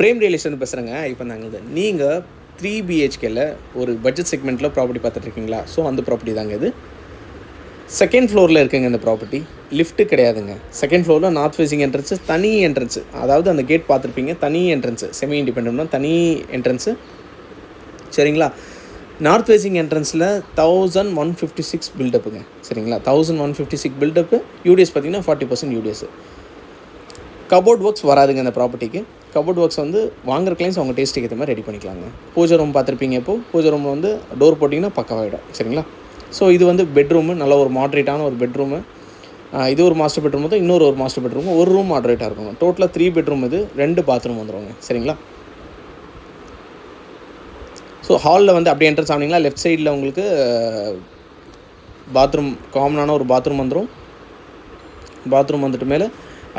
Frame real estate பேசுகிறேங்க. இப்போ நாங்கள் நீங்கள் 3 BHKல ஒரு பட்ஜெட் செக்மெண்ட்டில் ப்ராப்பர்ட்டி பார்த்துட்ருக்கீங்களா? ஸோ அந்த ப்ராப்பர்ட்டி தாங்க இது. செகண்ட் ஃப்ளோரில் இருக்குங்க இந்த ப்ராப்பர்ட்டி. லிஃப்ட்டு கிடையாதுங்க. செகண்ட் ஃப்ளோரில் நார்த் ஃபேஸிங் என்ட்ரன்ஸு, தனி என்ட்ரன்ஸு. அதாவது அந்த கேட் பார்த்துருப்பீங்க, தனி என்ட்ரன்ஸு, செமி இண்டிபெண்டன்ட்னா தனி என்ட்ரன்ஸு. சரிங்களா? நார்த் ஃபேஸிங் என்ட்ரன்ஸில் 1156 பில்டப்புங்க. சரிங்களா? 1156 பில்டப்பு. யூடிஎஸ் பார்த்திங்கன்னா 40% யூடிஎஸ். கபோர்ட் ஒர்க்ஸ் வராதுங்க இந்த ப்ராப்பர்ட்டிக்கு. கபோர்ட் ஒர்க்ஸ் வந்து வாங்குற கிளைண்ட்ஸ் அவங்க டேஸ்ட்டுக்கு ஏற்ற மாதிரி ரெடி பண்ணிக்கலாங்க. பூஜை ரூம் பார்த்துருப்பீங்க. இப்போது பூஜை ரூமில் வந்து டோர் போட்டிங்கன்னா பக்கவாகிடும். சரிங்களா? ஸோ இது வந்து பெட்ரூமு, நல்ல ஒரு மாட்ரேட்டான ஒரு பெட்ரூமு. இது ஒரு மாஸ்டர் பெட்ரூம் தான், இன்னொரு மாஸ்டர் பெட்ரூம், ஒரு ரூம் மாட்ரேட்டாக இருக்குங்க. டோட்டலாக 3 பெட்ரூம் இது, 2 பாத்ரூம் வந்துடுவாங்க. சரிங்களா? ஸோ ஹாலில் வந்து அப்படியே என்ட்ரன்ஸ் ஆனீங்களா, லெஃப்ட் சைடில் உங்களுக்கு பாத்ரூம், காமனான ஒரு பாத்ரூம் வந்துடும். பாத்ரூம் வந்துட்டு மேலே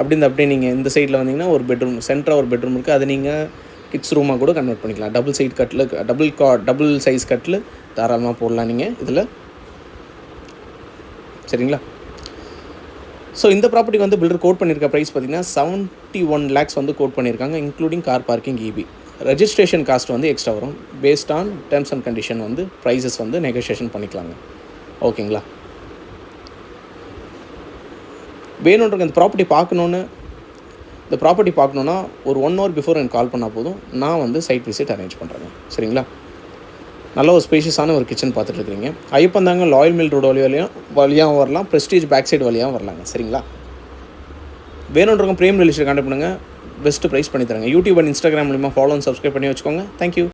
அப்படியே நீங்கள் இந்த சைடில் வந்தீங்கன்னா ஒரு பெட்ரூம், சென்டராக ஒரு பெட்ரூம் இருக்குது. அது நீங்கள் கிட்ஸ் ரூமாக கூட கன்வெர்ட் பண்ணிக்கலாம். டபுள் சைட் கட்டில், டபுள் சைஸ் கட்டில் தாராளமாக போடலாம் நீங்கள் இதில். சரிங்களா? ஸோ இந்த ப்ராப்பர்ட்டிக்கு வந்து பில்டர் கோட் பண்ணியிருக்க ப்ரைஸ் பார்த்திங்கன்னா 71 lakhs வந்து கோட் பண்ணியிருக்காங்க, including car parking, EB. Registration cost வந்து எக்ஸ்ட்ரா வரும். Based on terms and condition வந்து ப்ரைஸஸ் வந்து நெகோஷியேஷன் பண்ணிக்கலாங்க. ஓகேங்களா? வேணுன்றங்க இந்த ப்ராப்பர்ட்டி பார்க்கணுன்னா ஒரு 1 hour பிஃபோர் எனக்கு கால் பண்ணால் போதும். நான் வந்து சைட் விசிட் அரேஞ்ச் பண்ணுறேங்க. சரிங்களா? நல்ல ஒரு ஸ்பேஷியஸான ஒரு கிச்சன் பார்த்துட்ருக்கீங்க. ஐயப்பந்தாங்க லாயல் மில் ரோடு வழியாகவும் வரலாம், ப்ரெஸ்டீஜ் பேக் சைடு வழியாகவும் வரலாங்க. சரிங்களா? வேணுன்றவங்க பிரேம் ரியல் எஸ்டேட் கான்டாக்ட் பண்ணுங்கள். பெஸ்ட்டு ப்ரைஸ் பண்ணி தரேங்க. யூடியூப் அண்ட் இன்ஸ்டாகிராம் மூலிமா ஃபாலோ அண்ட் சப்ஸ்கிரைப் பண்ணி வச்சுக்கோங்க. தேங்க்யூ.